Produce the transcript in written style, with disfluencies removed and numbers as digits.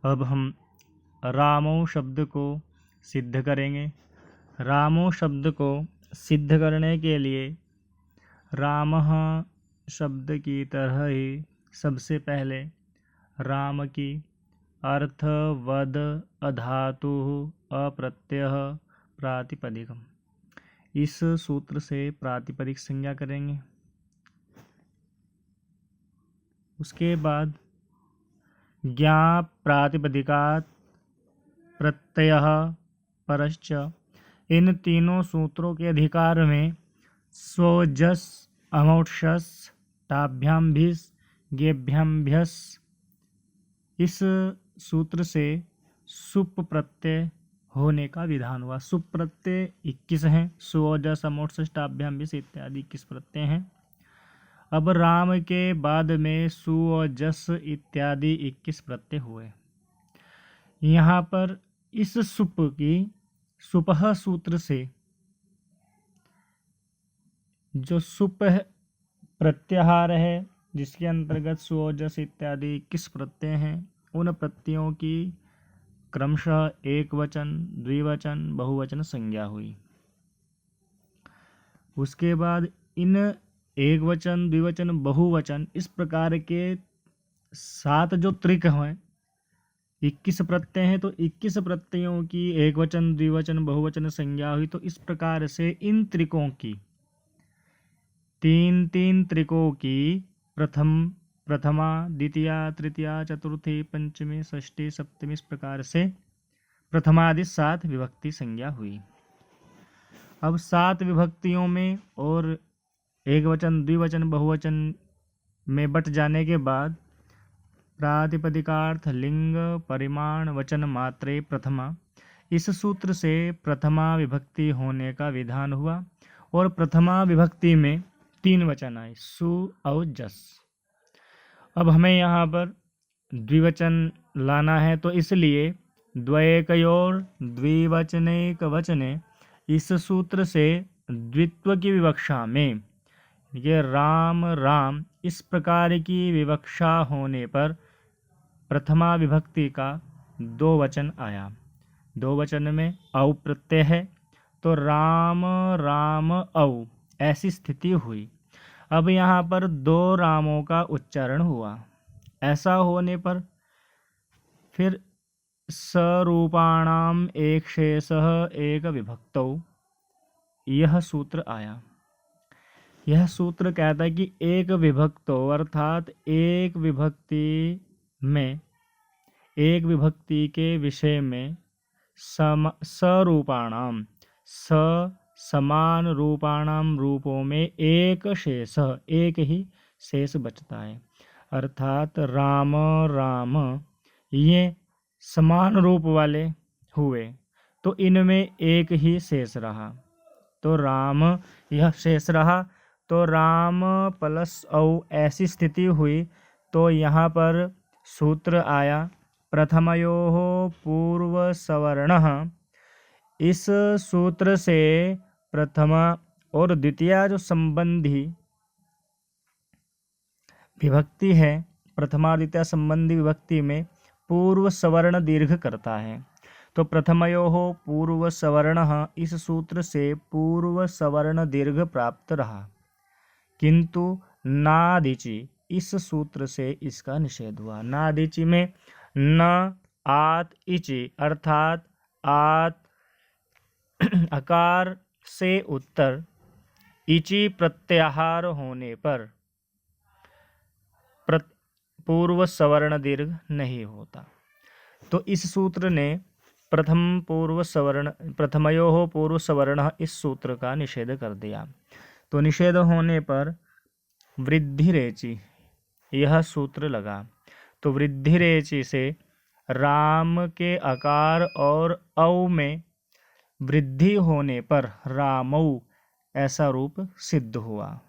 अब हम रामो शब्द को सिद्ध करेंगे। रामो शब्द को सिद्ध करने के लिए रामः शब्द की तरह ही सबसे पहले राम की अर्थ वद अधातु अप्रत्यय प्रातिपदिकम, इस सूत्र से प्रातिपदिक संज्ञा करेंगे। उसके बाद ज्ञा प्रातिपदिकात् प्रत्ययः परश्च, इन तीनों सूत्रों के अधिकार में स्वजस अमौक्षस टाभ्याम भिस गेभ्याम भ्यस, इस सूत्र से सुप प्रत्यय होने का विधान हुआ। सुप प्रत्यय 21 हैं, स्वजस अमौक्षस टाभ्याम भिस इत्यादि 21 प्रत्यय हैं। अब राम के बाद में सु और जस इत्यादि 21 प्रत्यय हुए। यहाँ पर इस सुप की सुपह सूत्र से जो सुप प्रत्याहार है, जिसके अंतर्गत सु और जस इत्यादि 21 प्रत्यय हैं, उन प्रत्ययों की क्रमशः एक वचन, द्विवचन, बहुवचन संज्ञा हुई। उसके बाद इन एक वचन, द्विवचन, बहुवचन इस प्रकार के 7 जो त्रिक हैं, 21 प्रत्यय हैं, तो 21 प्रत्ययों की एक वचन, द्विवचन, बहुवचन संज्ञा हुई। तो इस प्रकार से इन त्रिकों की तीन त्रिकों की प्रथमा, द्वितीया, तृतीया, चतुर्थी, पंचमी, षष्ठी, सप्तमी, इस प्रकार से प्रथमादि 7 विभक्ति संज्ञा हुई। अब 7 विभक्तियों में और एक वचन, द्विवचन, बहुवचन में बट जाने के बाद प्रातिपदिकार्थ लिंग परिमाण वचन मात्रे प्रथमा, इस सूत्र से प्रथमा विभक्ति होने का विधान हुआ। और प्रथमा विभक्ति में 3 वचन आए, सु और जस। अब हमें यहाँ पर द्विवचन लाना है, तो इसलिए द्वैकयोर द्विवचनेक वचने, इस सूत्र से द्वित्व की विवक्षा में ये राम राम इस प्रकार की विवक्षा होने पर प्रथमा विभक्ति का 2 वचन आया। 2 वचन में औ प्रत्यय है, तो राम राम औ ऐसी स्थिति हुई। अब यहाँ पर 2 रामों का उच्चारण हुआ। ऐसा होने पर फिर सरूपाणाम एक शेषः एक विभक्तौ, यह सूत्र आया। यह सूत्र कहता है कि एक विभक्तो अर्थात एक विभक्ति में, एक विभक्ति के विषय में सरूपाणाम, समान रूपाणाम रूपों में एक शेष, एक ही शेष बचता है। अर्थात राम राम ये समान रूप वाले हुए, तो इनमें एक ही शेष रहा, तो राम यह शेष रहा, तो राम प्लस औ ऐसी स्थिति हुई। तो यहाँ पर सूत्र आया प्रथमयोः पूर्व सवर्णः। इस सूत्र से प्रथमा और द्वितीया जो संबंधी विभक्ति है, प्रथमा द्वितीया संबंधी विभक्ति में पूर्व सवर्ण दीर्घ करता है। तो प्रथमयोः पूर्व सवर्णः, इस सूत्र से पूर्व सवर्ण दीर्घ प्राप्त रहा, किंतु नादिचि, इस सूत्र से इसका निषेध हुआ। नादिचि में न आत इचि अर्थात आत अकार से उत्तर इचि प्रत्याहार होने पर पूर्व सवर्ण दीर्घ नहीं होता। तो इस सूत्र ने प्रथमयोः पूर्व सवर्ण इस सूत्र का निषेध कर दिया। तो निषेध होने पर वृद्धि रेचि यह सूत्र लगा। तो वृद्धि रेचि से राम के आकार और औ में वृद्धि होने पर रामौ ऐसा रूप सिद्ध हुआ।